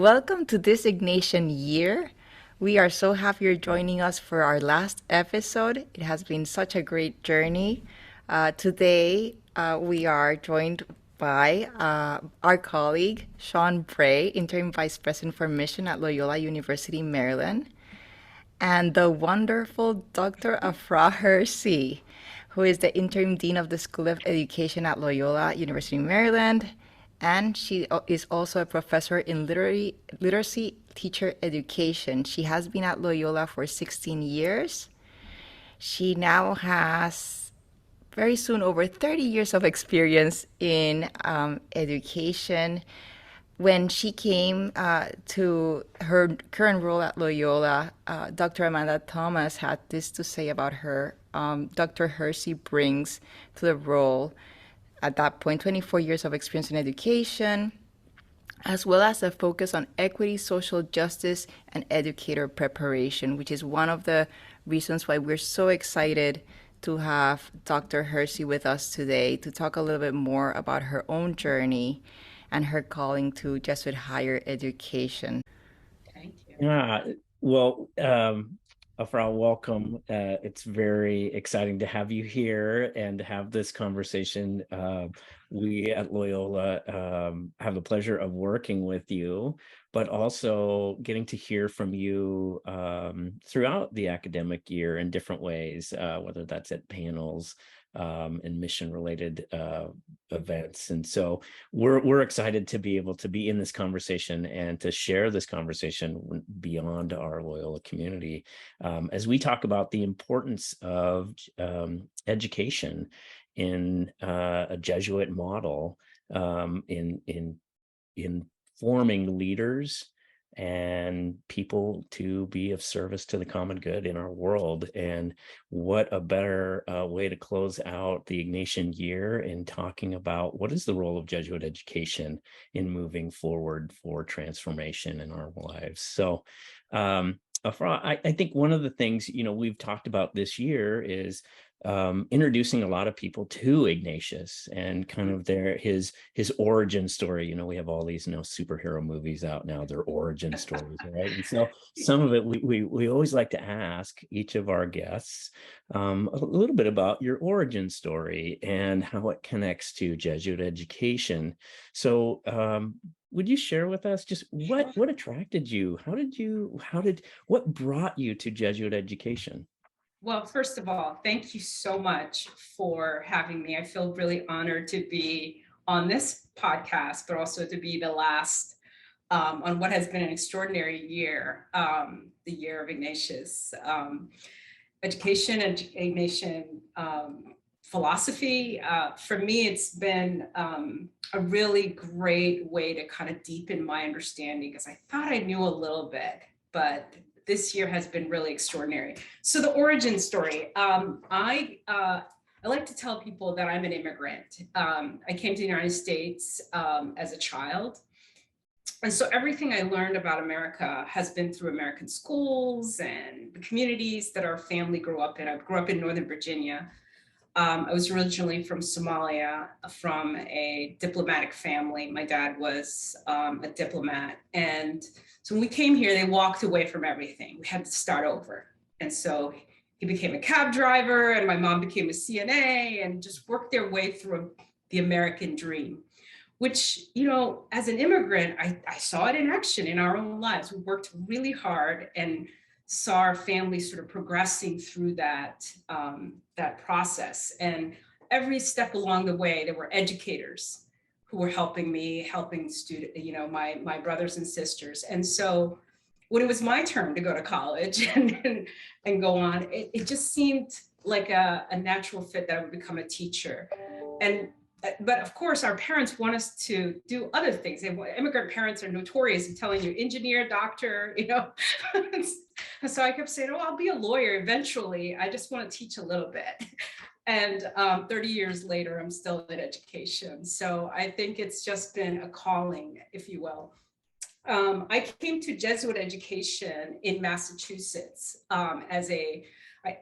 Welcome to this Ignatian Year. We are so happy you're joining us for our last episode. It has been such a great journey. Today, we are joined by our colleague, Sean Bray, Interim Vice President for Mission at Loyola University Maryland, and the wonderful Dr. Afra Hersi, who is the Interim Dean of the School of Education at Loyola University Maryland, and she is also a professor in literacy teacher education. She has been at Loyola for 16 years. She now has very soon over 30 years of experience in education. When she came to her current role at Loyola, Dr. Amanda Thomas had this to say about her. Dr. Hersi brings to the role, at that point, 24 years of experience in education, as well as a focus on equity, social justice, and educator preparation, which is one of the reasons why we're so excited to have Dr. Hersi with us today to talk a little bit more about her own journey and her calling to Jesuit higher education. Thank you. Yeah, well, Afra, welcome. It's very exciting to have you here and to have this conversation. We at Loyola have the pleasure of working with you, but also getting to hear from you throughout the academic year in different ways, whether that's at panels and mission-related events. And so we're excited to be able to be in this conversation and to share this conversation beyond our Loyola community as we talk about the importance of education in a Jesuit model in forming leaders and people to be of service to the common good in our world. And what a better way to close out the Ignatian Year in talking about what is the role of Jesuit education in moving forward for transformation in our lives. So Afra, I think one of the things, we've talked about this year is introducing a lot of people to Ignatius and kind of his origin story. We have all these superhero movies out now, their origin stories, right? And so some of it we always like to ask each of our guests a little bit about your origin story and how it connects to Jesuit education. So would you share with us just what attracted you? What brought you to Jesuit education? Well, first of all, thank you so much for having me. I feel really honored to be on this podcast, but also to be the last on what has been an extraordinary year, the year of Ignatius. Education and Ignatian philosophy. For me, it's been a really great way to kind of deepen my understanding because I thought I knew a little bit, but this year has been really extraordinary. So the origin story, I like to tell people that I'm an immigrant. I came to the United States as a child. And so everything I learned about America has been through American schools and the communities that our family grew up in. I grew up in Northern Virginia. I was originally from Somalia, from a diplomatic family. My dad was a diplomat. And so when we came here, they walked away from everything. We had to start over. And so he became a cab driver and my mom became a CNA and just worked their way through the American dream, which, as an immigrant, I saw it in action in our own lives. We worked really hard and saw our family sort of progressing through that process. And every step along the way, there were educators who were helping me, helping my brothers and sisters. And so when it was my turn to go to college and go on, it just seemed like a natural fit that I would become a teacher. But of course, our parents want us to do other things. Immigrant parents are notorious in telling you engineer, doctor, And so I kept saying, oh, I'll be a lawyer eventually. I just want to teach a little bit. And 30 years later, I'm still in education. So I think it's just been a calling, if you will. I came to Jesuit education in Massachusetts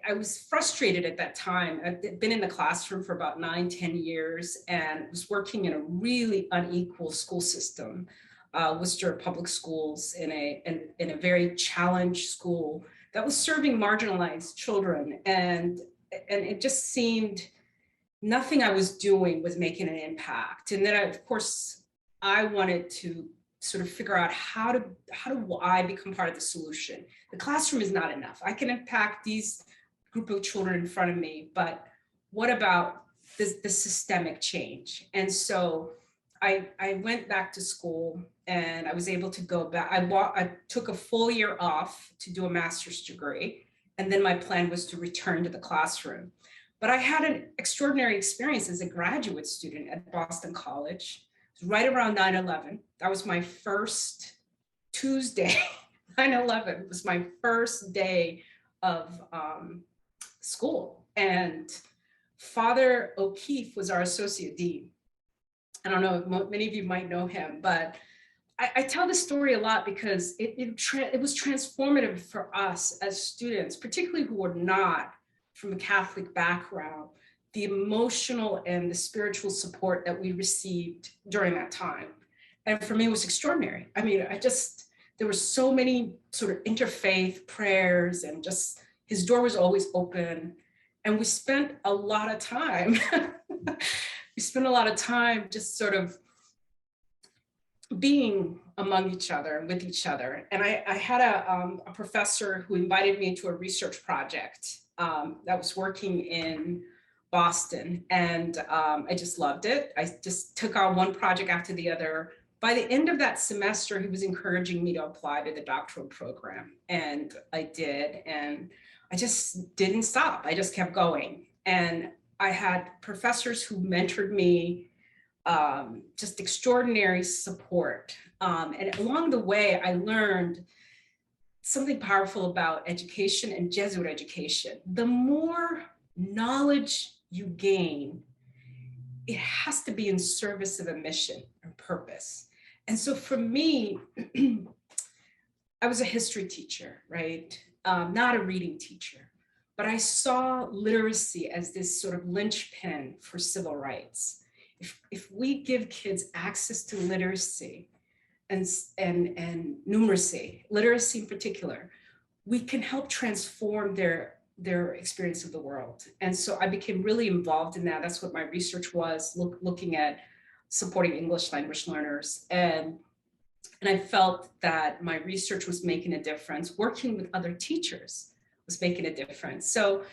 I was frustrated at that time. I'd been in the classroom for about 9-10 years and was working in a really unequal school system. Worcester Public Schools in a very challenged school that was serving marginalized children. And it just seemed nothing I was doing was making an impact. And then of course, I wanted to sort of figure out how do I become part of the solution? The classroom is not enough. I can impact these group of children in front of me, but what about the systemic change? And so I went back to school and I was able to go back. I took a full year off to do a master's degree. And then my plan was to return to the classroom. But I had an extraordinary experience as a graduate student at Boston College, right around 9/11. That was my first Tuesday. 9/11 was my first day of school. And Father O'Keefe was our associate dean. I don't know if many of you might know him, but I tell this story a lot because it was transformative for us as students, particularly who were not from a Catholic background, the emotional and the spiritual support that we received during that time. And for me, it was extraordinary. I mean, there were so many sort of interfaith prayers, and just his door was always open. And we spent a lot of time, just sort of being among each other and with each other. And I had a professor who invited me into a research project that was working in Boston. And I just loved it. I just took on one project after the other. By the end of that semester, he was encouraging me to apply to the doctoral program. And I did. And I just didn't stop. I just kept going. And I had professors who mentored me, just extraordinary support. And along the way, I learned something powerful about education and Jesuit education. The more knowledge you gain, it has to be in service of a mission and purpose. And so for me, I was a history teacher, right? Not a reading teacher, but I saw literacy as this sort of linchpin for civil rights. If we give kids access to literacy and numeracy, literacy in particular, we can help transform their experience of the world. And so I became really involved in that. That's what my research was, looking at supporting English language learners. And I felt that my research was making a difference. Working with other teachers was making a difference. So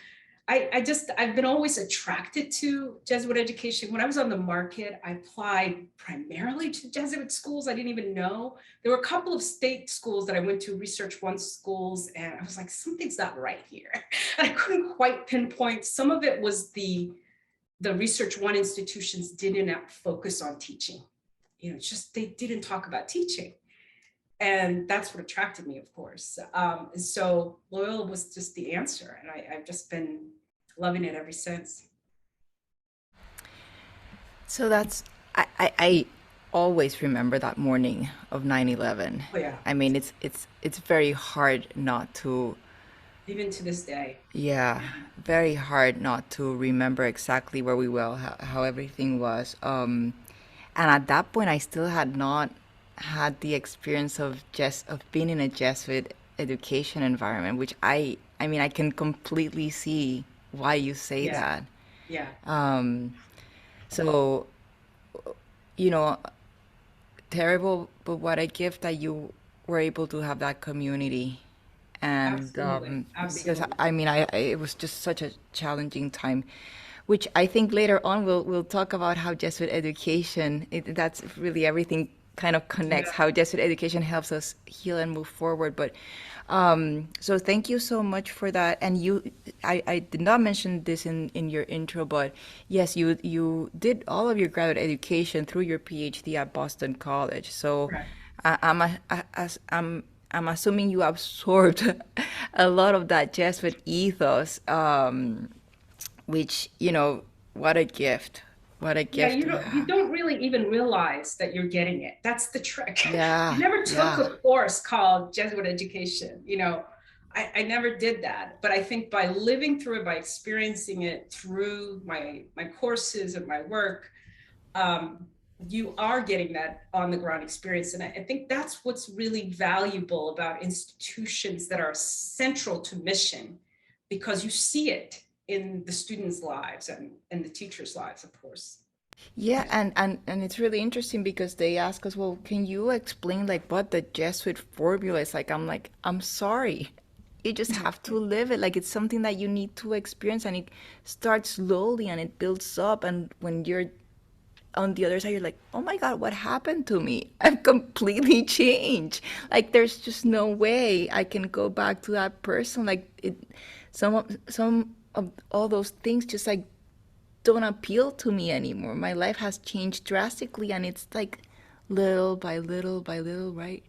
I've been always attracted to Jesuit education. When I was on the market, I applied primarily to Jesuit schools. I didn't even know. There were a couple of state schools that I went to, Research One schools, and I was like, something's not right here. And I couldn't quite pinpoint. Some of it was the Research One institutions didn't focus on teaching. You know, just they didn't talk about teaching. And that's what attracted me, of course. And so Loyola was just the answer. And I've just been loving it ever since. So I always remember that morning of 9/11. Oh, yeah. I mean, it's very hard not to, Even to this day. yeah, very hard not to remember exactly where we were, how everything was. And at that point, I still had not had the experience of being in a Jesuit education environment, which I mean, I can completely see why you say Yeah. that. Yeah. So, you know, terrible, but what a gift that you were able to have that community. And Absolutely. because Absolutely. I mean, it was just such a challenging time, which I think later on we'll talk about how Jesuit education, that's really everything kind of connects, Yeah. how Jesuit education helps us heal and move forward. But so thank you so much for that. And I did not mention this in your intro, but yes, you did all of your graduate education through your PhD at Boston College. So Right. I'm assuming you absorbed a lot of that Jesuit ethos, which, you know, what a gift. What a Yeah, gift to you have. don't really even realize that you're getting it. That's the trick. I Yeah, never took yeah. a course called Jesuit education. You know, I never did that. But I think by living through it, by experiencing it through my courses and my work, um, you are getting that on the ground experience. And I think that's what's really valuable about institutions that are central to mission, because you see it in the students' lives and the teachers' lives, of course. Yeah, and it's really interesting because they ask us, well, can you explain like what the Jesuit formula is like? I'm like, I'm sorry. You just have to live it. Like it's something that you need to experience, and it starts slowly and it builds up, and when you're on the other side, you're like, oh my God, what happened to me? I've completely changed. Like there's just no way I can go back to that person. Like some of all those things just like don't appeal to me anymore. My life has changed drastically, and it's like little by little by little, right?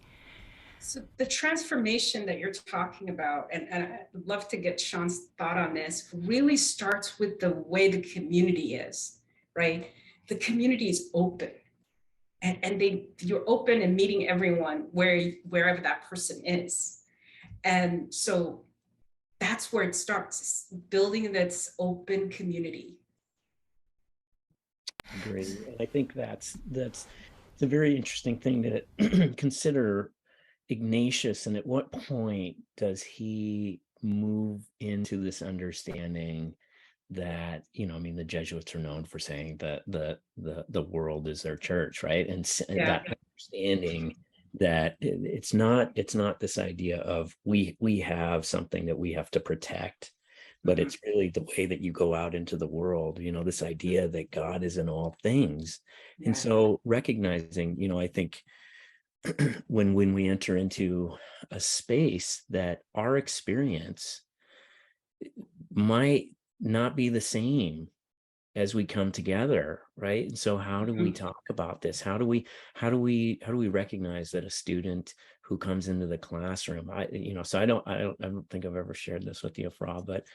So the transformation that you're talking about, and I'd love to get Sean's thought on this, really starts with the way the community is, right? The community is open, and you're open and meeting everyone wherever that person is. And so that's where it starts, building this open community. Great. And I think that's it's a very interesting thing to consider Ignatius, and at what point does he move into this understanding that, I mean, the Jesuits are known for saying that the world is their church, right? And Yeah. that understanding that it's not this idea of we have something that we have to protect, but Mhm. it's really the way that you go out into the world, this idea that God is in all things. And Yeah. so recognizing, I think when we enter into a space that our experience might not be the same as we come together, right? And so how do we Mhm. talk about this? How do we recognize that a student who comes into the classroom, so I don't think I've ever shared this with you, Afra, but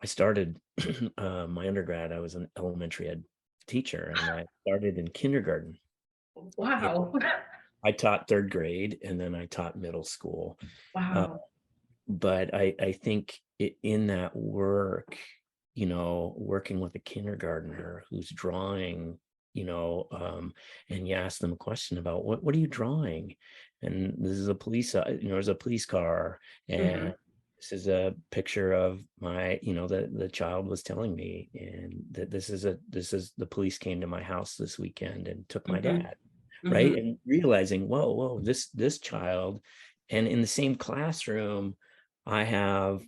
I started my undergrad, I was an elementary ed teacher, and I started in kindergarten. Wow. I taught third grade, and then I taught middle school. Uh, Wow. but I think in that work, working with a kindergartner who's drawing, and you ask them a question about what are you drawing? And this is a police, there's a police car, and Mhm. this is a picture of my, the child was telling me, and that this is the police came to my house this weekend and took my Mhm. dad, right? Mhm. And realizing, whoa, this child, and in the same classroom, I have,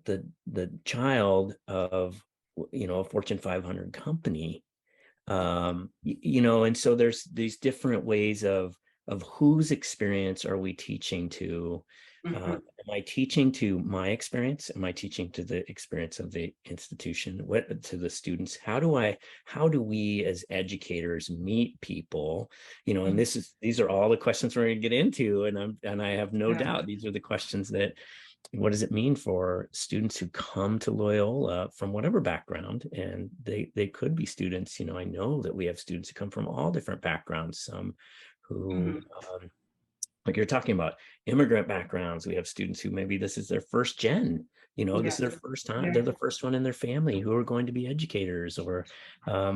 the child of, a Fortune 500 company, and so there's these different ways of whose experience are we teaching to. Mhm. Am I teaching to my experience? Am I teaching to the experience of the institution? What to the students? How do we as educators meet people? And Mhm. these are all the questions we're going to get into, and I have no Yeah. doubt these are the questions that, what does it mean for students who come to Loyola from whatever background? And they could be students, I know that we have students who come from all different backgrounds, some who, Mhm. like you're talking about, immigrant backgrounds. We have students who maybe this is their first gen, this Yeah. is their first time, they're Yeah. the first one in their family who are going to be educators, or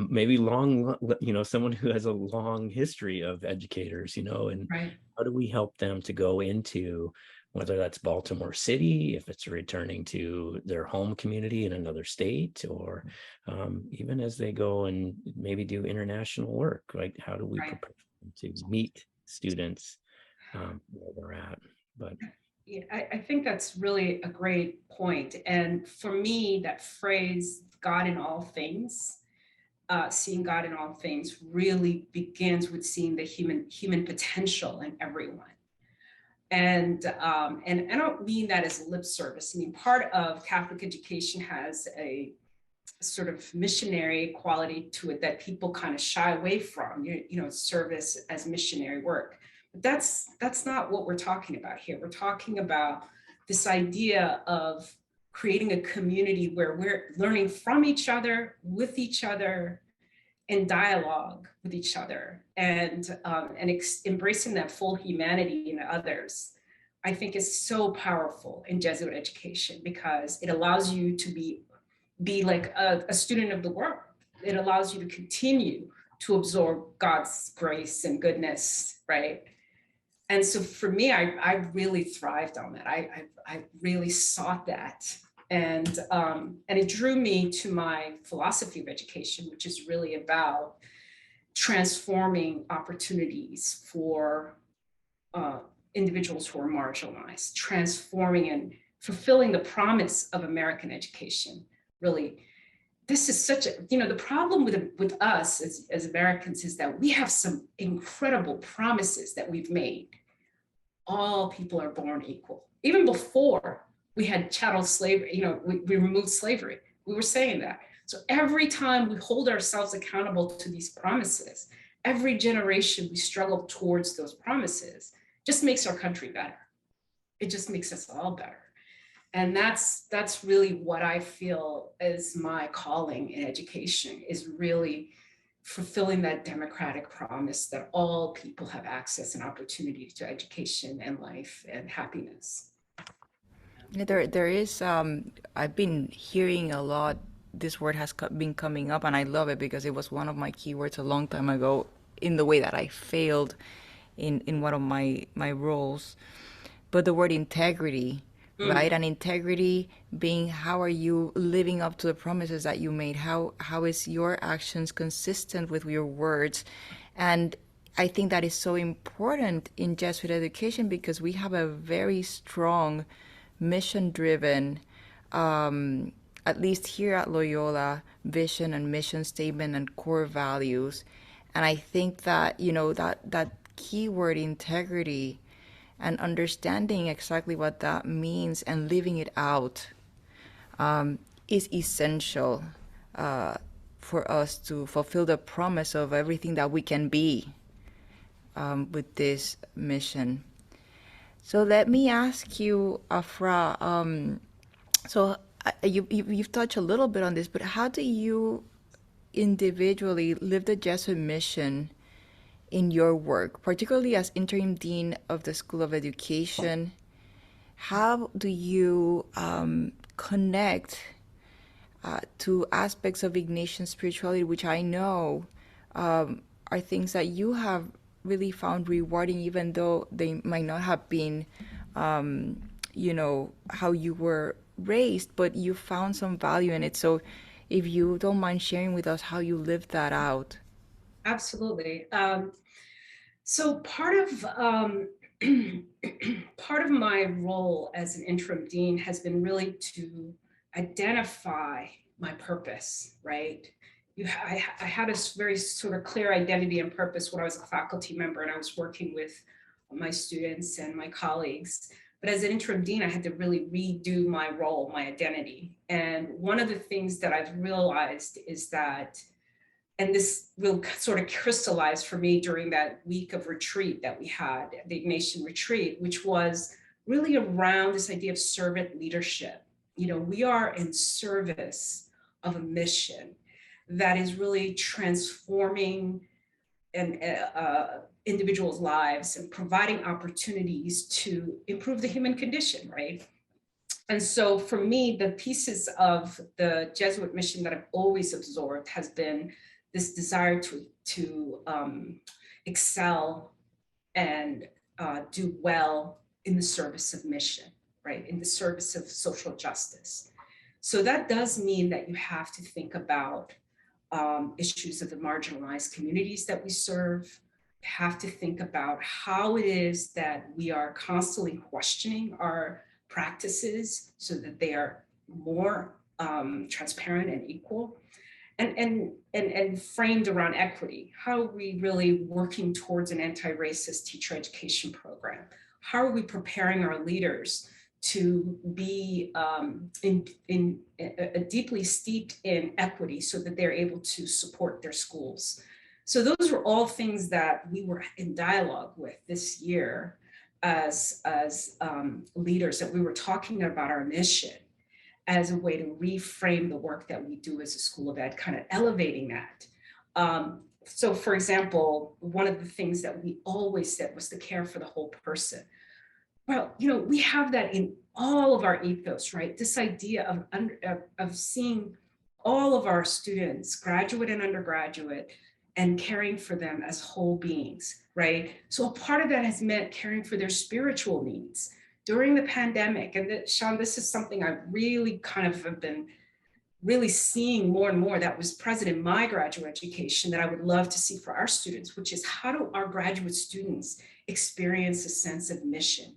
maybe someone who has a long history of educators, and Right. how do we help them to go into, whether that's Baltimore City, if it's returning to their home community in another state, or even as they go and maybe do international work, right? How do we Right. prepare them to meet students where they're at? But Yeah, I think that's really a great point. And for me, that phrase, God in all things, seeing God in all things really begins with seeing the human potential in everyone. And I don't mean that as lip service. I mean, part of Catholic education has a sort of missionary quality to it that people kind of shy away from, service as missionary work. But that's not what we're talking about here. We're talking about this idea of creating a community where we're learning from each other, with each other, in dialogue with each other, and embracing that full humanity in others. I think is so powerful in Jesuit education, because it allows you to be like a student of the world. It allows you to continue to absorb God's grace and goodness, right? And so for me, I really thrived on that. I really sought that. And it drew me to my philosophy of education, which is really about transforming opportunities for individuals who are marginalized, transforming and fulfilling the promise of American education. Really, this is such a, the problem with us as Americans is that we have some incredible promises that we've made. All people are born equal. Even before we had chattel slavery, we removed slavery, we were saying that. So every time we hold ourselves accountable to these promises, every generation we struggle towards those promises, just makes our country better. It just makes us all better. And that's really what I feel is my calling in education, is really fulfilling that democratic promise that all people have access and opportunity to education and life and happiness. There is, I've been hearing a lot, this word has been coming up, and I love it because it was one of my keywords a long time ago in the way that I failed in one of my roles. But the word integrity, right? And integrity being, how are you living up to the promises that you made? How is your actions consistent with your words? And I think that is so important in Jesuit education because we have a very strong mission-driven, at least here at Loyola, vision and mission statement and core values. And I think that, that keyword integrity and understanding exactly what that means and living it out is essential for us to fulfill the promise of everything that we can be with this mission. So let me ask you, Afra, you've touched a little bit on this, but how do you individually live the Jesuit mission in your work, particularly as Interim Dean of the School of Education? How do you connect to aspects of Ignatian spirituality, which I know are things that you have really found rewarding, even though they might not have been, how you were raised, but you found some value in it. So if you don't mind sharing with us how you lived that out. Absolutely. So part of my role as an interim dean has been really to identify my purpose, right? I had a very sort of clear identity and purpose when I was a faculty member and I was working with my students and my colleagues. But as an interim dean, I had to really redo my role, my identity. And one of the things that I've realized is that, and this will sort of crystallize for me during that week of retreat that we had, the Ignatian retreat, which was really around this idea of servant leadership. We are in service of a mission that is really transforming individuals' lives and providing opportunities to improve the human condition, right? And so for me, the pieces of the Jesuit mission that I've always absorbed has been this desire to excel and do well in the service of mission, right? In the service of social justice. So that does mean that you have to think about issues of the marginalized communities that we serve, have to think about how it is that we are constantly questioning our practices so that they are more transparent and equal, and framed around equity. How are we really working towards an anti-racist teacher education program? How are we preparing our leaders to be deeply steeped in equity so that they're able to support their schools? So those were all things that we were in dialogue with this year as leaders, that we were talking about our mission as a way to reframe the work that we do as a School of Ed, kind of elevating that. So for example, one of the things that we always said was to care for the whole person. Well, we have that in all of our ethos, right? This idea of seeing all of our students, graduate and undergraduate, and caring for them as whole beings, right? So a part of that has meant caring for their spiritual needs during the pandemic. And that, Sean, this is something I really kind of have been really seeing more and more that was present in my graduate education that I would love to see for our students, which is how do our graduate students experience a sense of mission?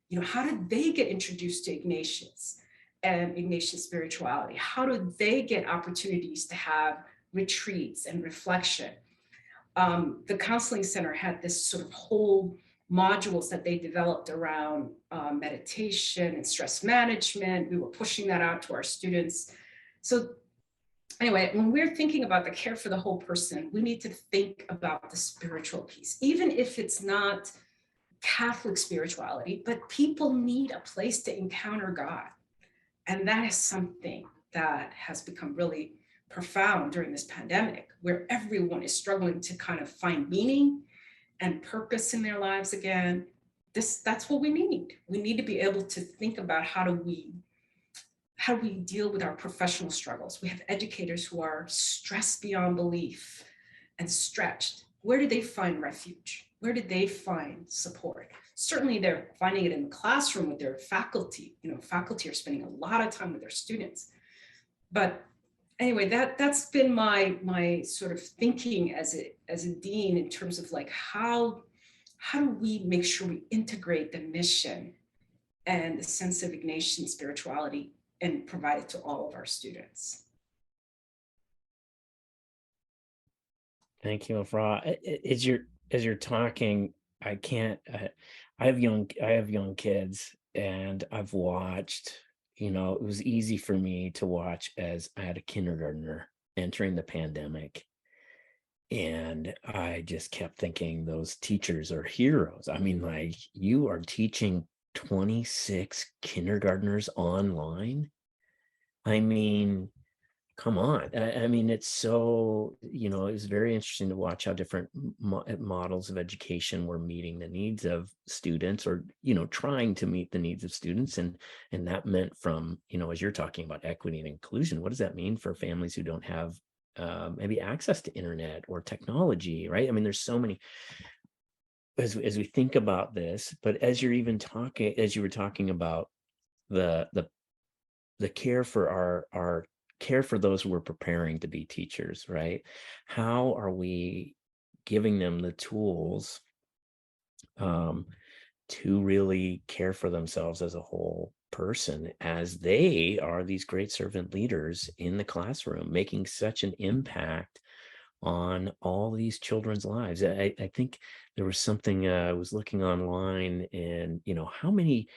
You know, how did they get introduced to Ignatius and Ignatian spirituality? How do they get opportunities to have retreats and reflection? The counseling center had this sort of whole modules that they developed around meditation and stress management. We were pushing that out to our students. So anyway, when we're thinking about the care for the whole person, we need to think about the spiritual piece, even if it's not Catholic spirituality, but people need a place to encounter God. And that is something that has become really profound during this pandemic, where everyone is struggling to kind of find meaning and purpose in their lives again. That's what we need. We need to be able to think about how do we deal with our professional struggles. We have educators who are stressed beyond belief and stretched. Where do they find refuge? Where did they find support? Certainly they're finding it in the classroom with their faculty. You know, faculty are spending a lot of time with their students. But anyway, that's been my sort of thinking as a dean in terms of like how do we make sure we integrate the mission and the sense of Ignatian spirituality and provide it to all of our students. Thank you, Afra. As you're talking, I have young kids, and I've watched, you know, it was easy for me to watch as I had a kindergartner entering the pandemic. And I just kept thinking those teachers are heroes. I mean, like, you are teaching 26 kindergartners online. I mean, come on. I mean, it's so, you know, it was very interesting to watch how different models of education were meeting the needs of students, or, you know, trying to meet the needs of students. And that meant from, you know, as you're talking about equity and inclusion, what does that mean for families who don't have maybe access to internet or technology, right? I mean, there's so many, as we think about this, but as you were talking about the care for our care for those who are preparing to be teachers, right? How are we giving them the tools to really care for themselves as a whole person, as they are these great servant leaders in the classroom, making such an impact on all these children's lives? I think there was something I was looking online, and, you know, how many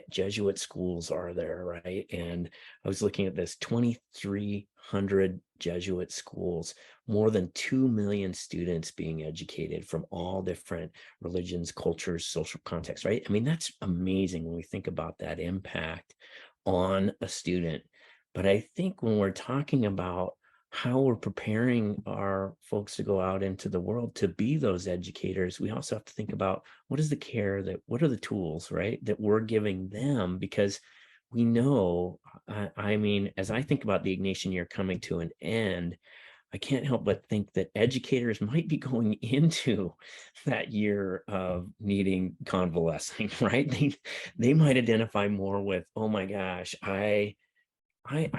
Jesuit schools are there, right? And I was looking at this: 2,300 Jesuit schools, more than 2 million students being educated from all different religions, cultures, social contexts, right? I mean, that's amazing when we think about that impact on a student. But I think when we're talking about how we're preparing our folks to go out into the world to be those educators, we also have to think about what are the tools, right, that we're giving them, because we know, I mean, as I think about the Ignatian Year coming to an end, I can't help but think that educators might be going into that year of needing convalescing, right? They might identify more with, oh my gosh, I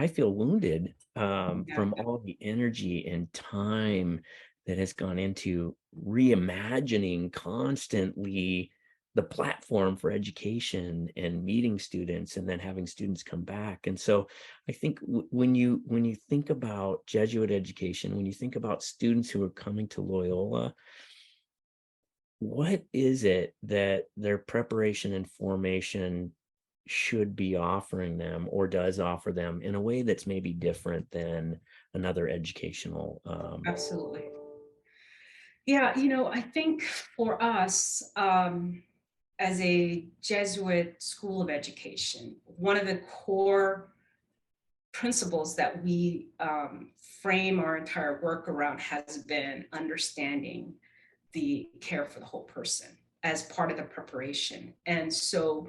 feel wounded from all the energy and time that has gone into reimagining constantly the platform for education and meeting students, and then having students come back. And so I think when you think about Jesuit education, when you think about students who are coming to Loyola, what is it that their preparation and formation should be offering them, or does offer them, in a way that's maybe different than another educational Absolutely. Yeah, you know, I think for us, as a Jesuit school of education, one of the core principles that we frame our entire work around has been understanding the care for the whole person as part of the preparation. And so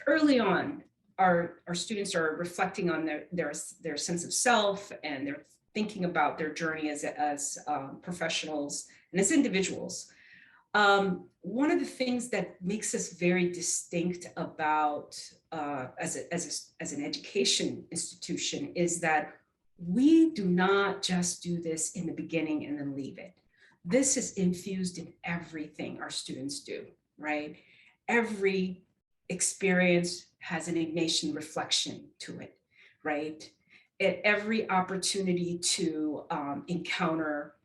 early on, our students are reflecting on their sense of self and their thinking about their journey as professionals and as individuals. One of the things that makes us very distinct about as an education institution is that we do not just do this in the beginning and then leave it. This is infused in everything our students do, right? Every experience has an Ignatian reflection to it, right? At every opportunity to encounter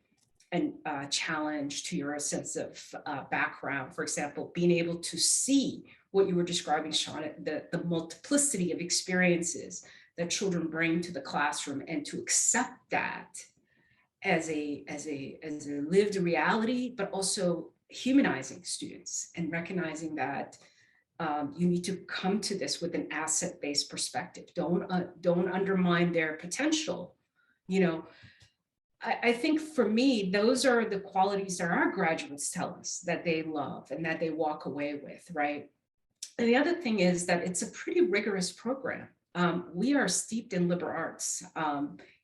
and challenge to your sense of background. For example, being able to see what you were describing, Sean, the multiplicity of experiences that children bring to the classroom, and to accept that as a lived reality, but also humanizing students and recognizing that you need to come to this with an asset-based perspective. Don't undermine their potential. You know, I think for me, those are the qualities that our graduates tell us that they love and that they walk away with, right? And the other thing is that it's a pretty rigorous program. We are steeped in liberal arts.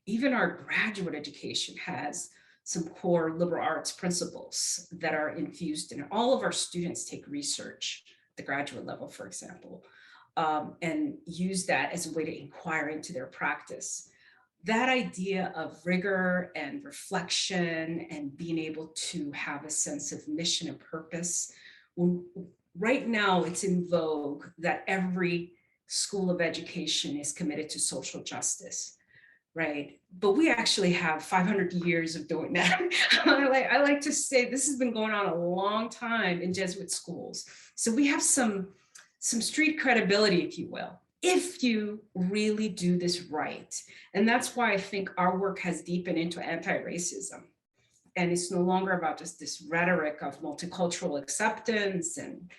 Even our graduate education has some core liberal arts principles that are infused in it. All of our students take research at the graduate level, for example, and use that as a way to inquire into their practice. That idea of rigor and reflection and being able to have a sense of mission and purpose. Right now, it's in vogue that every school of education is committed to social justice, right? But we actually have 500 years of doing that. I like to say this has been going on a long time in Jesuit schools. So we have some street credibility, if you will, if you really do this right. And that's why I think our work has deepened into anti-racism. And it's no longer about just this rhetoric of multicultural acceptance and,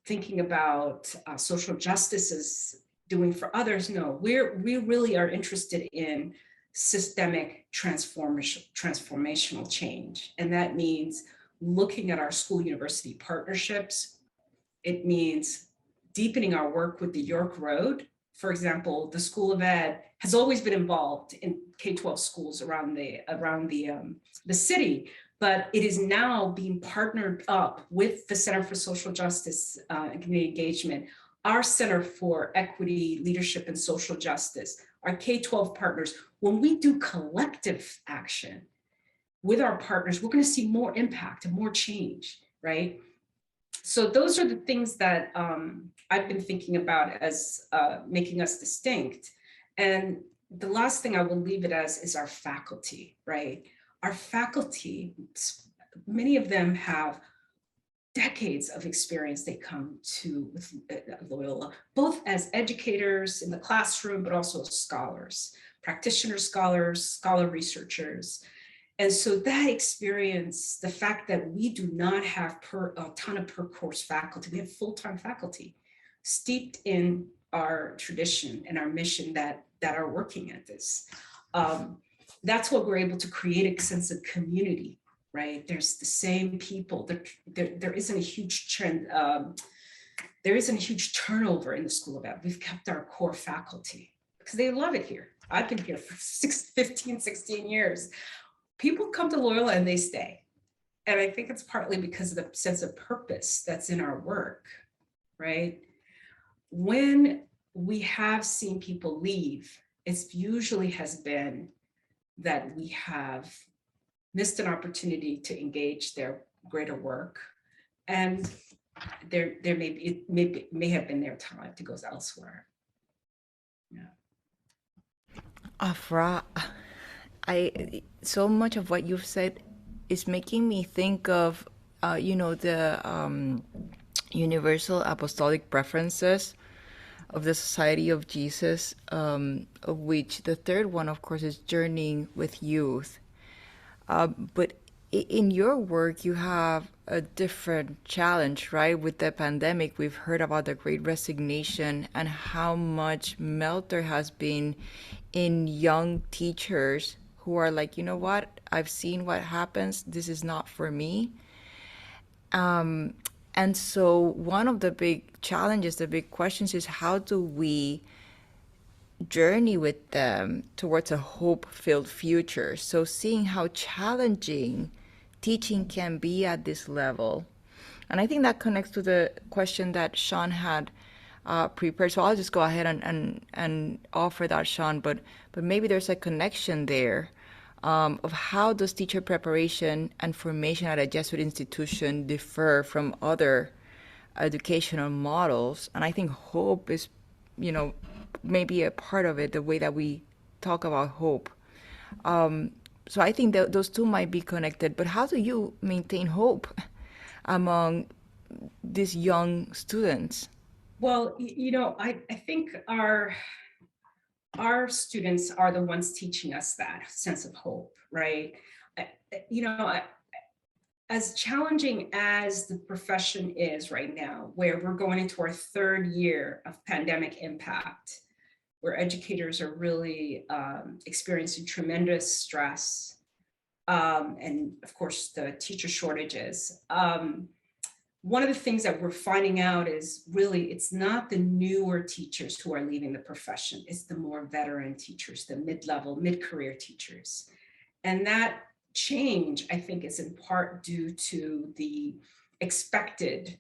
thinking about social justice as doing for others. No, we really are interested in systemic transformational change. And that means looking at our school-university partnerships. It means deepening our work with the York Road. For example, the School of Ed has always been involved in K-12 schools around the city, but it is now being partnered up with the Center for Social Justice and Community Engagement, our Center for Equity, Leadership, and Social Justice, our K-12 partners. When we do collective action with our partners, we're going to see more impact and more change, right? So those are the things that I've been thinking about as making us distinct. And the last thing I will leave it as is our faculty, right? Our faculty, many of them have decades of experience they come to with Loyola, both as educators in the classroom, but also as scholars, practitioner scholars, scholar researchers. And so that experience, the fact that we do not have a ton of per course faculty, we have full-time faculty steeped in our tradition and our mission that are working at this. That's what we're able to create a sense of community, right? There's the same people. There isn't a huge trend. There isn't a huge turnover in the School of Ed. We've kept our core faculty because they love it here. I've been here for 15, 16 years. People come to Loyola and they stay. And I think it's partly because of the sense of purpose that's in our work, right? When we have seen people leave, it's usually has been that we have missed an opportunity to engage their greater work. And there may have been their time to go elsewhere. Yeah. Afra, so much of what you've said is making me think of, the universal apostolic preferences of the Society of Jesus, of which the third one, of course, is journeying with youth. But in your work, you have a different challenge, right? With the pandemic, we've heard about the Great Resignation and how much melt there has been in young teachers who are like, you know what, I've seen what happens. This is not for me. And so one of the big challenges, the big questions is how do we journey with them towards a hope-filled future. So seeing how challenging teaching can be at this level. And I think that connects to the question that Sean had prepared. So I'll just go ahead and offer that, Sean, but maybe there's a connection there of how does teacher preparation and formation at a Jesuit institution differ from other educational models. And I think hope is, maybe a part of it, the way that we talk about hope. So I think that those two might be connected, but how do you maintain hope among these young students? Well, I think our students are the ones teaching us that sense of hope, right? As challenging as the profession is right now, where we're going into our third year of pandemic impact, where educators are really experiencing tremendous stress, and of course the teacher shortages. One of the things that we're finding out is really it's not the newer teachers who are leaving the profession, it's the more veteran teachers, the mid-level, mid-career teachers. And that change, I think, is in part due to the expected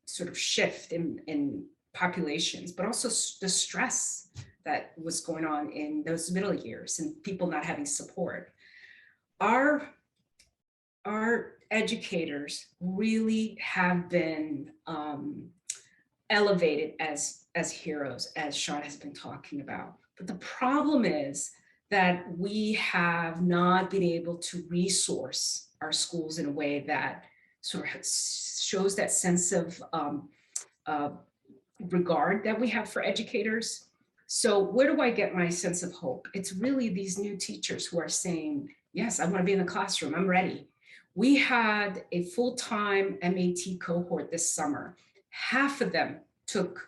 sort of shift in populations, but also the stress that was going on in those middle years and people not having support. Our educators really have been elevated as heroes, as Sean has been talking about. But the problem is that we have not been able to resource our schools in a way that sort of shows that sense of regard that we have for educators. So where do I get my sense of hope? It's really these new teachers who are saying, yes, I want to be in the classroom, I'm ready. We had a full-time MAT cohort this summer. Half of them took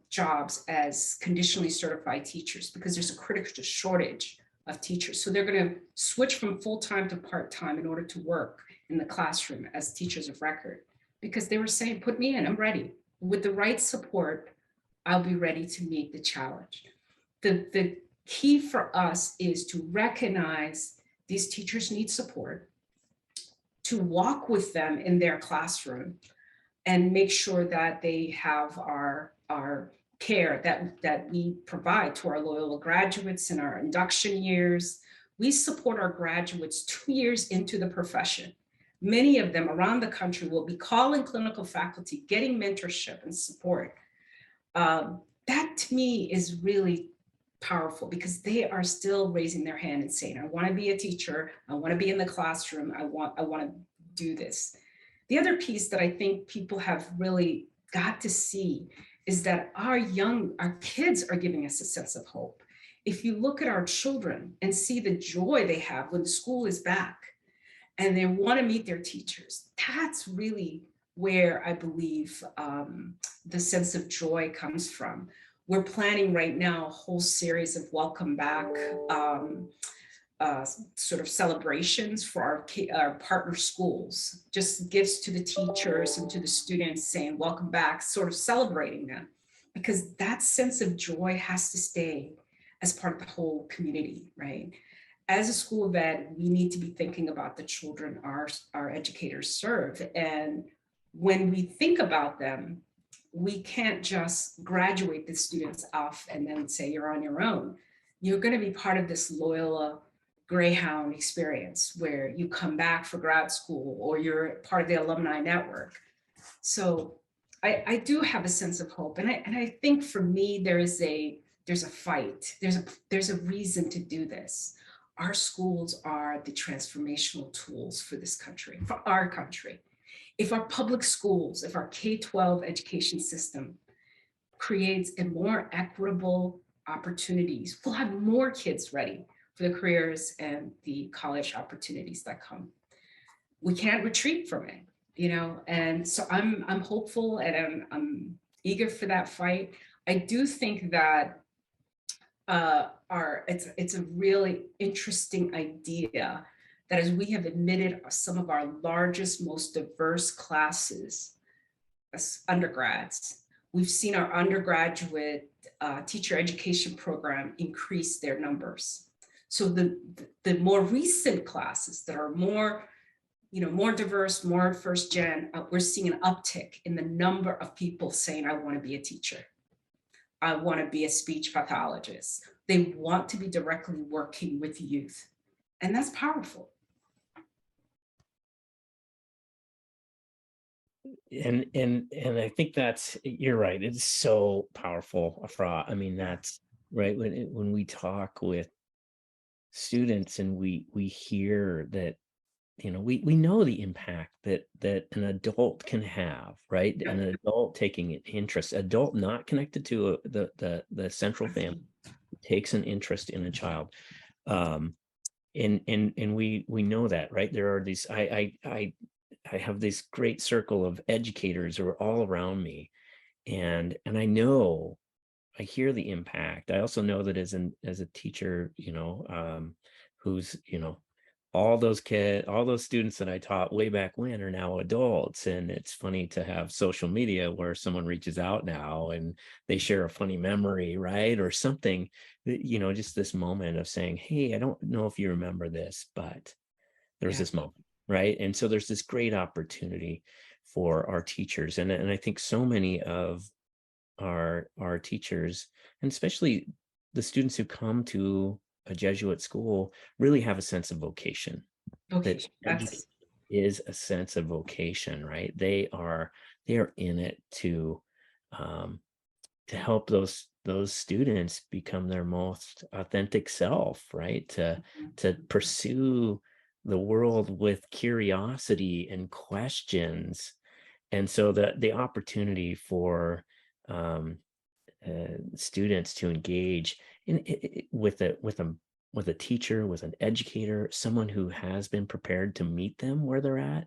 jobs as conditionally certified teachers because there's a critical shortage of teachers. So they're going to switch from full-time to part-time in order to work in the classroom as teachers of record, because they were saying, put me in, I'm ready. With the right support, I'll be ready to meet the challenge. The key for us is to recognize these teachers need support, to walk with them in their classroom and make sure that they have our care that we provide to our Loyola graduates in our induction years. We support our graduates 2 years into the profession. Many of them around the country will be calling clinical faculty, getting mentorship and support. That to me is really powerful because they are still raising their hand and saying, I want to be a teacher. I want to be in the classroom. I want to do this. The other piece that I think people have really got to see is that our kids are giving us a sense of hope. If you look at our children and see the joy they have when school is back and they want to meet their teachers, that's really where I believe the sense of joy comes from. We're planning right now a whole series of welcome back sort of celebrations for our partner schools, just gifts to the teachers and to the students saying welcome back, sort of celebrating them, because that sense of joy has to stay as part of the whole community, right? As a school of ed, we need to be thinking about the children our educators serve. And when we think about them, we can't just graduate the students off and then say you're on your own. You're going to be part of this Loyola Greyhound experience where you come back for grad school or you're part of the alumni network. So I do have a sense of hope. And I think for me, there's a fight. There's a reason to do this. Our schools are the transformational tools for this country, for our country. If our public schools, if our K-12 education system creates a more equitable opportunities, we'll have more kids ready for the careers and the college opportunities that come. We can't retreat from it, and so I'm hopeful and I'm eager for that fight. I do think that it's a really interesting idea that as we have admitted some of our largest, most diverse classes as undergrads, We've seen our undergraduate teacher education program increase their numbers. So the more recent classes that are more, more diverse, more first gen, we're seeing an uptick in the number of people saying, I want to be a teacher. I want to be a speech pathologist. They want to be directly working with youth. And that's powerful. And I think you're right. It's so powerful, Afra. I mean, that's right. When we talk with students and we hear that, we know the impact that an adult can have, right? Yeah. An adult taking an interest, adult not connected to the central family, takes an interest in a child. And we know that, right? There are these, I have this great circle of educators who are all around me, and I know, I hear the impact. I also know that as a teacher, who's, all those students that I taught way back when are now adults. And it's funny to have social media where someone reaches out now and they share a funny memory, right? Or something, just this moment of saying, hey, I don't know if you remember this, but there's this moment, right? And so there's this great opportunity for our teachers. And I think so many of our teachers, and especially the students who come to a Jesuit school, really have a sense of vocation. Okay, That is a sense of vocation, right? They are in it to help those students become their most authentic self, right? To pursue the world with curiosity and questions. And so the opportunity for students to engage with a teacher, with an educator, someone who has been prepared to meet them where they're at,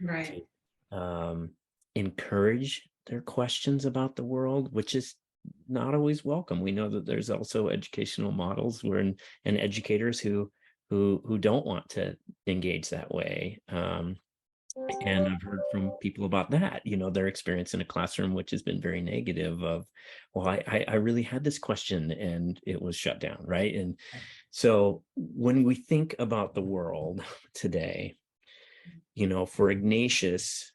right? To encourage their questions about the world, which is not always welcome. We know that there's also educational models and educators who don't want to engage that way. And I've heard from people about that, their experience in a classroom, which has been very negative of, well, I really had this question and it was shut down, right? And so when we think about the world today, for Ignatius,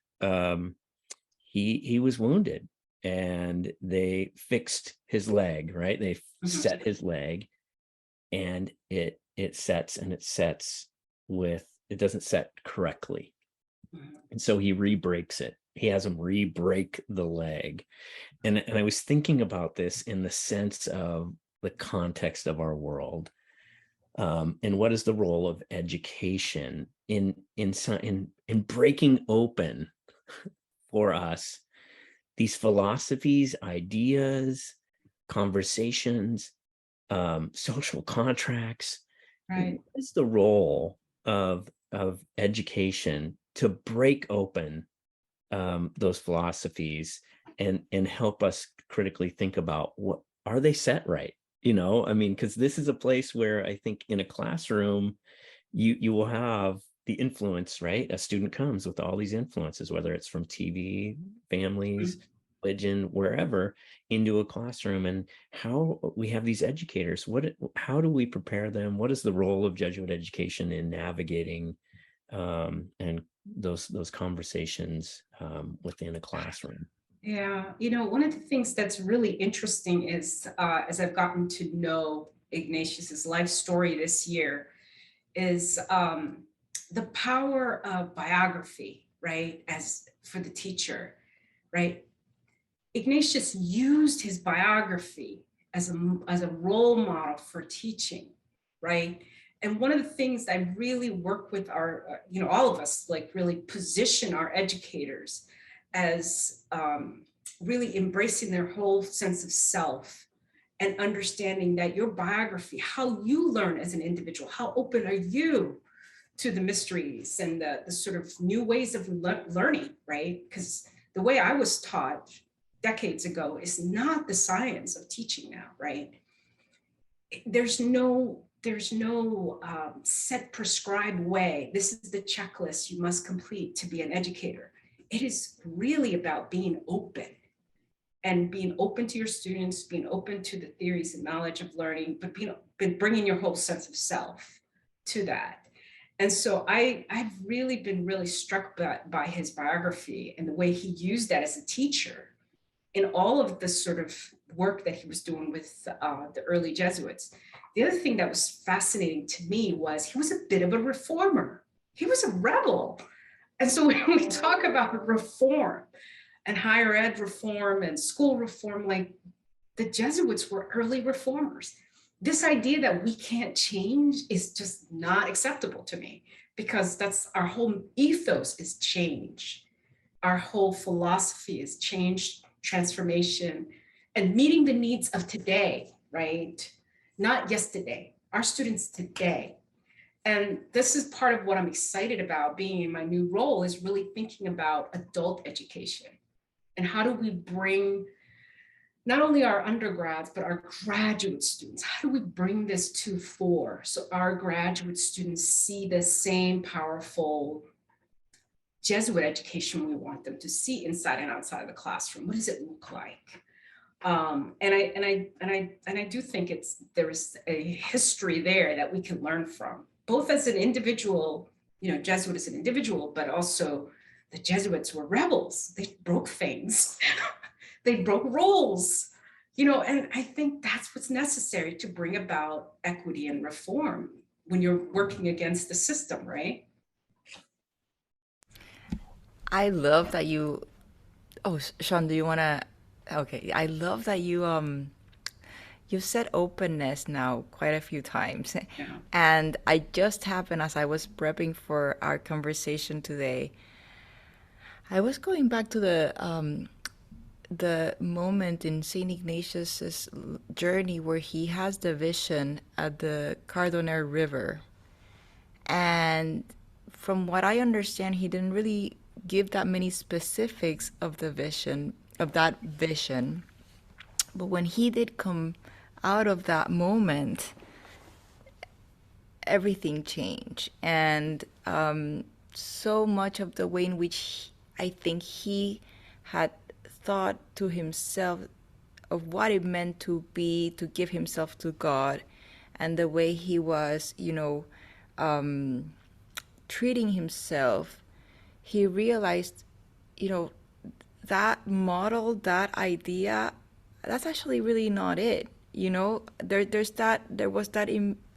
he was wounded and they fixed his leg, right? They set his leg, and it sets with, it doesn't set correctly. And so he re-breaks it. He has him re-break the leg. And I was thinking about this in the sense of the context of our world. And what is the role of education in breaking open for us these philosophies, ideas, conversations, social contracts? Right. What is the role of education to break open those philosophies and help us critically think about, what are they set right? Because this is a place where I think in a classroom, you will have the influence, right? A student comes with all these influences, whether it's from TV, families, religion, wherever, into a classroom. And how we have these educators, how do we prepare them? What is the role of Jesuit education in navigating and those conversations within a classroom? Yeah, one of the things that's really interesting is as I've gotten to know Ignatius's life story this year, is the power of biography, right? As for the teacher, right? Ignatius used his biography as a role model for teaching, right? And one of the things I really work with our, all of us, like really position our educators as really embracing their whole sense of self and understanding that your biography, how you learn as an individual, how open are you to the mysteries and the sort of new ways of learning, right? Because the way I was taught decades ago is not the science of teaching now, right? There's no set prescribed way. This is the checklist you must complete to be an educator. It is really about being open and being open to your students, being open to the theories and knowledge of learning, but bringing your whole sense of self to that. And so I've really been struck by his biography and the way he used that as a teacher in all of the sort of work that he was doing with the early Jesuits. The other thing that was fascinating to me was he was a bit of a reformer. He was a rebel. And so when we talk about reform and higher ed reform and school reform, like the Jesuits were early reformers. This idea that we can't change is just not acceptable to me, because that's our whole ethos is change. Our whole philosophy is change, transformation, and meeting the needs of today, right? Not yesterday, our students today. And this is part of what I'm excited about being in my new role, is really thinking about adult education and how do we bring not only our undergrads, but our graduate students, how do we bring this to fore so our graduate students see the same powerful Jesuit education we want them to see inside and outside of the classroom? What does it look like? And I do think there is a history there that we can learn from, both as an individual, Jesuit as an individual, but also the Jesuits were rebels. They broke things. They broke rules, and I think that's what's necessary to bring about equity and reform when you're working against the system, right? I love that you. Oh, Sean, do you wanna? Okay, I love that you said openness now quite a few times, Yeah. and I just happened as I was prepping for our conversation today. I was going back to the moment in Saint Ignatius's journey where he has the vision at the Cardoner River, and from what I understand, he didn't really give that many specifics of the vision, of that vision. But when he did come out of that moment, everything changed. And so much of the way in which I think he had thought to himself of what it meant to be, to give himself to God, and the way he was, treating himself, he realized, that model, that idea, that's actually really not it. There was that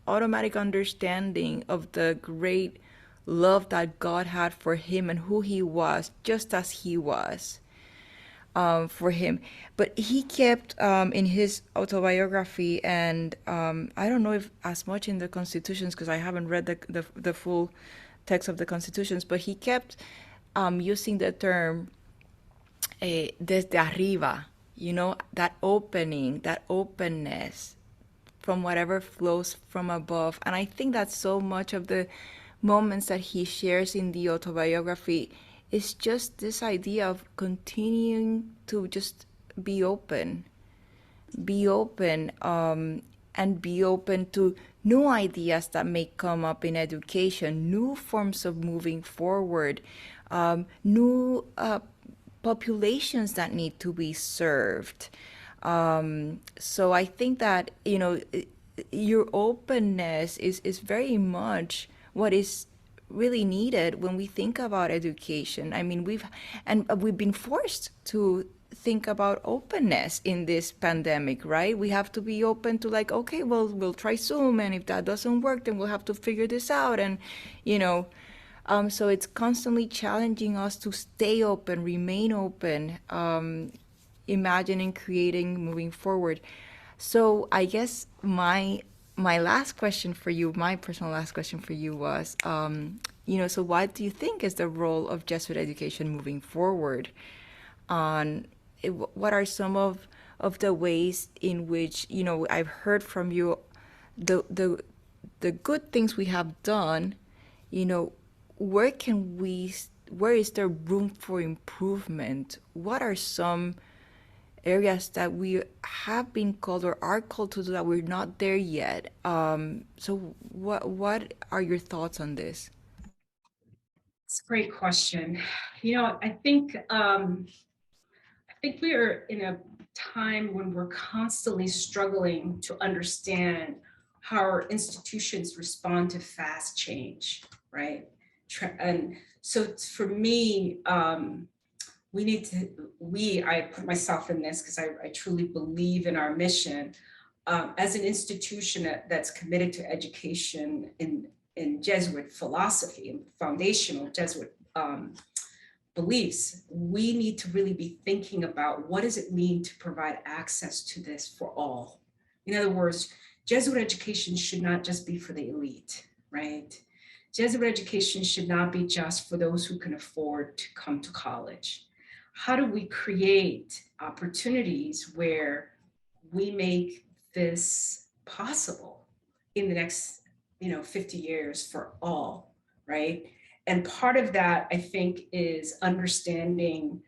automatic understanding of the great love that God had for him and who he was, just as he was, for him. But he kept, in his autobiography, and I don't know if as much in the Constitutions, because I haven't read the full text of the Constitutions, but he kept using the term desde arriba, that opening, that openness from whatever flows from above. And I think that so much of the moments that he shares in the autobiography is just this idea of continuing to just be open, and be open to new ideas that may come up in education, new forms of moving forward, new populations that need to be served. So I think that, your openness is very much what is really needed when we think about education. I mean, we've been forced to think about openness in this pandemic, right? We have to be open to, like, okay, well, we'll try Zoom, and if that doesn't work, then we'll have to figure this out. And, so it's constantly challenging us to stay open, remain open, imagining, creating, moving forward. So I guess my last question for you, my personal last question for you was, so what do you think is the role of Jesuit education moving forward? What are some of the ways in which, I've heard from you the good things we have done, where is there room for improvement? What are some areas that we have been called or are called to do that we're not there yet? So what are your thoughts on this? It's a great question. I think think we are in a time when we're constantly struggling to understand how our institutions respond to fast change, right? And so for me, I put myself in this because I truly believe in our mission as an institution that's committed to education in Jesuit philosophy and foundational Jesuit beliefs. We need to really be thinking about what does it mean to provide access to this for all. In other words, Jesuit education should not just be for the elite, right? Jesuit education should not be just for those who can afford to come to college. How do we create opportunities where we make this possible in the next 50 years for all, right? And part of that, I think, is understanding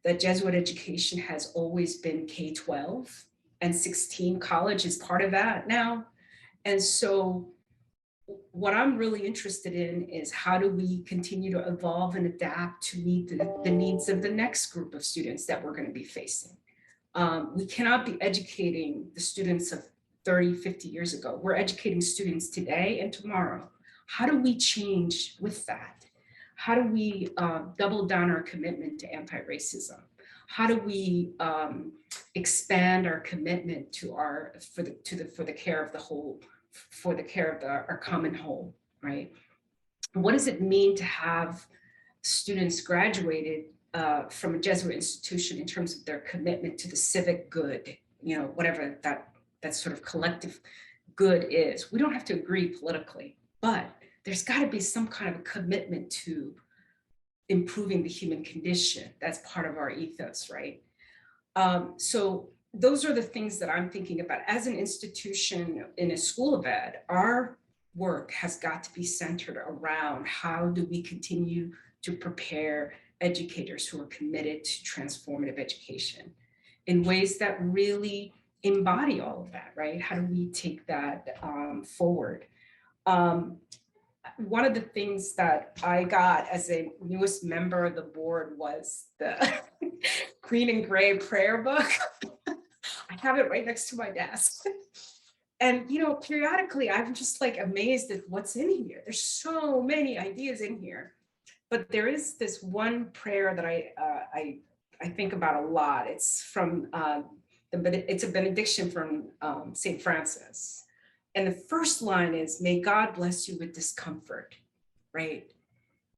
that Jesuit education has always been K-12 and 16. College is part of that now. And so what I'm really interested in is how do we continue to evolve and adapt to meet the needs of the next group of students that we're going to be facing. We cannot be educating the students of 30, 50 years ago. We're educating students today and tomorrow. How do we change with that? How do we double down our commitment to anti-racism? How do we expand our commitment to for the care of the whole, for the care of our common whole, right? What does it mean to have students graduated from a Jesuit institution in terms of their commitment to the civic good, whatever that sort of collective good is? We don't have to agree politically, but there's got to be some kind of a commitment to improving the human condition. That's part of our ethos, right? So those are the things that I'm thinking about. As an institution in a school of ed, our work has got to be centered around how do we continue to prepare educators who are committed to transformative education in ways that really embody all of that, right? How do we take that forward? One of the things that I got as a newest member of the board was the green and gray prayer book. I have it right next to my desk. And, periodically I'm just like amazed at what's in here. There's so many ideas in here, but there is this one prayer that I think about a lot. It's from, it's a benediction from St. Francis. And the first line is, may God bless you with discomfort, right?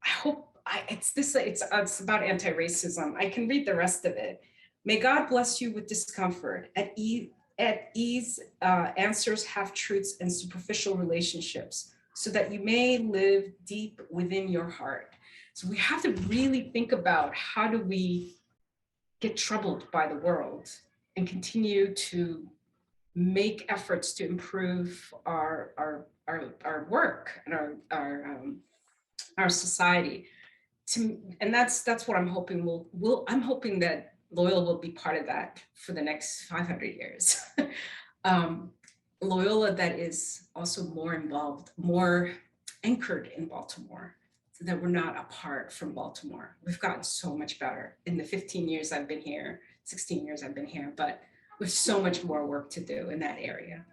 I hope it's about anti-racism. I can read the rest of it. May God bless you with discomfort. At ease, answers half-truths and superficial relationships so that you may live deep within your heart. So we have to really think about how do we get troubled by the world and continue to make efforts to improve our work and our society. And that's what I'm hoping I'm hoping that Loyola will be part of that for the next 500 years. Loyola that is also more involved, more anchored in Baltimore, so that we're not apart from Baltimore. We've gotten so much better in the 15 years I've been here, 16 years I've been here, but with so much more work to do in that area.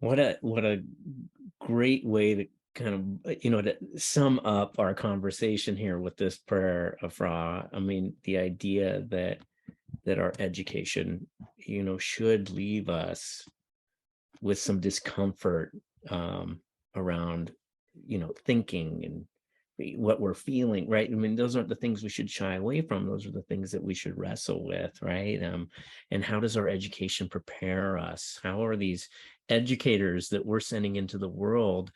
What a great way to kind of, to sum up our conversation here with this prayer, Afra. I mean, the idea that our education, should leave us with some discomfort around, thinking and what we're feeling, right? I mean, those aren't the things we should shy away from. Those are the things that we should wrestle with, right? And how does our education prepare us? How are these educators that we're sending into the world,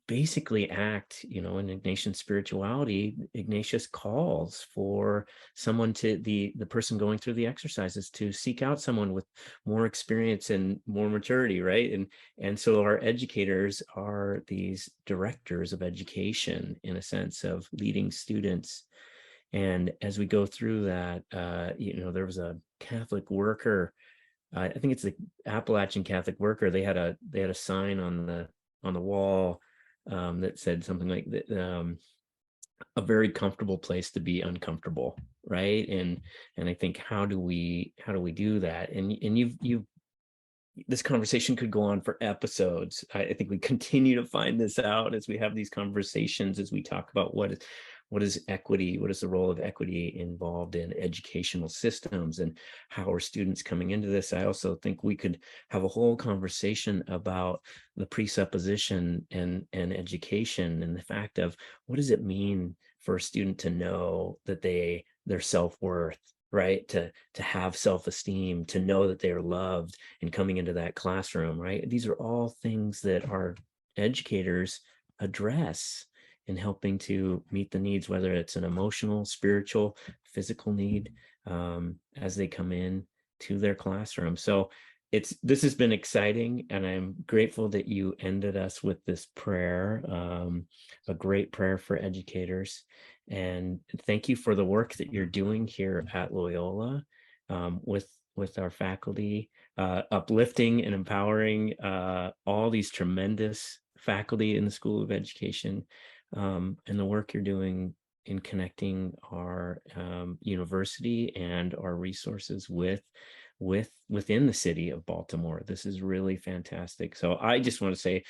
basically act, in Ignatian spirituality? Ignatius calls for someone the person going through the exercises to seek out someone with more experience and more maturity, right? And so our educators are these directors of education, in a sense, of leading students. And as we go through that, there was a Catholic worker, I think it's the Appalachian Catholic worker. They had a sign on the wall that said something like that. a very comfortable place to be uncomfortable, right? And I think how do we do that? And you've this conversation could go on for episodes. I think we continue to find this out as we have these conversations, as we talk about what is equity, what is the role of equity involved in educational systems, and how are students coming into this. I also think we could have a whole conversation about the presupposition and education, and the fact of what does it mean for a student to know that their self-worth, right? To have self-esteem, to know that they are loved and coming into that classroom, right? These are all things that our educators address in helping to meet the needs, whether it's an emotional, spiritual, physical need, as they come in to their classroom. So this has been exciting, and I'm grateful that you ended us with this prayer, a great prayer for educators. And thank you for the work that you're doing here at Loyola, with our faculty, uplifting and empowering all these tremendous faculty in the School of Education, and the work you're doing in connecting our university and our resources within the city of Baltimore. This is really fantastic. So I just want to say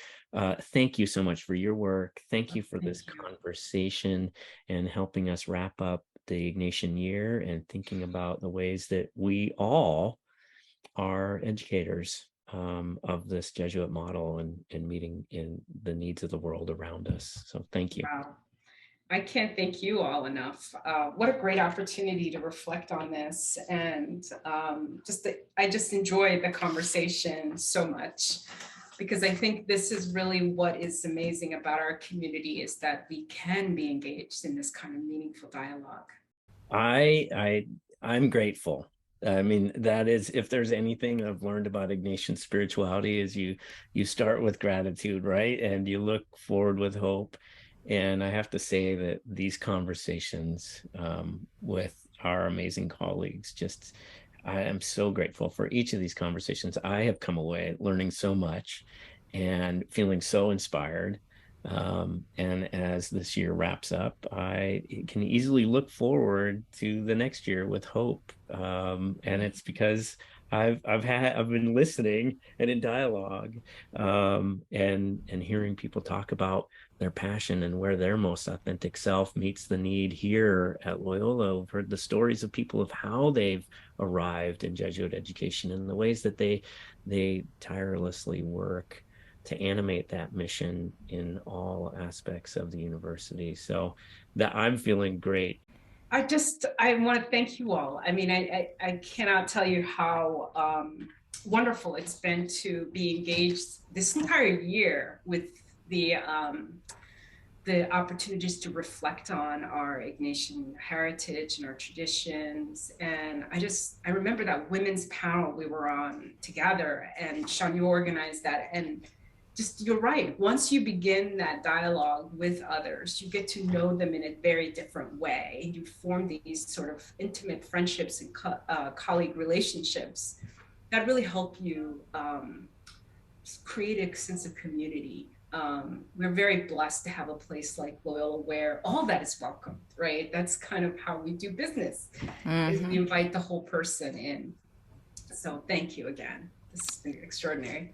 thank you so much for your work. Thank you for this conversation and helping us wrap up the Ignatian Year and thinking about the ways that we all are educators of this Jesuit model and meeting in the needs of the world around us. So thank you. Wow. I can't thank you all enough. What a great opportunity to reflect on this. And I just enjoyed the conversation so much, because I think this is really what is amazing about our community, is that we can be engaged in this kind of meaningful dialogue. I'm grateful. I mean, that is, if there's anything I've learned about Ignatian spirituality, is you start with gratitude, right? And you look forward with hope. And I have to say that these conversations with our amazing colleagues, I am so grateful for each of these conversations. I have come away learning so much and feeling so inspired. And as this year wraps up, I can easily look forward to the next year with hope. And it's because I've been listening and in dialogue, and hearing people talk about their passion and where their most authentic self meets the need here at Loyola. We've heard the stories of people of how they've arrived in Jesuit education and the ways that they tirelessly work to animate that mission in all aspects of the university. So that I'm feeling great. I want to thank you all. I mean, I cannot tell you how wonderful it's been to be engaged this entire year with the opportunities to reflect on our Ignatian heritage and our traditions. And I remember that women's panel we were on together, and Sean, you organized that. And you're right. Once you begin that dialogue with others, you get to know them in a very different way. You form these sort of intimate friendships and colleague relationships that really help you create a sense of community. We're very blessed to have a place like Loyola where all that is welcomed, right? That's kind of how we do business, is we invite the whole person in. So thank you again. This has been extraordinary.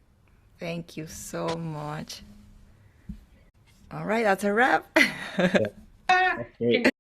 Thank you so much. All right, that's a wrap. Great.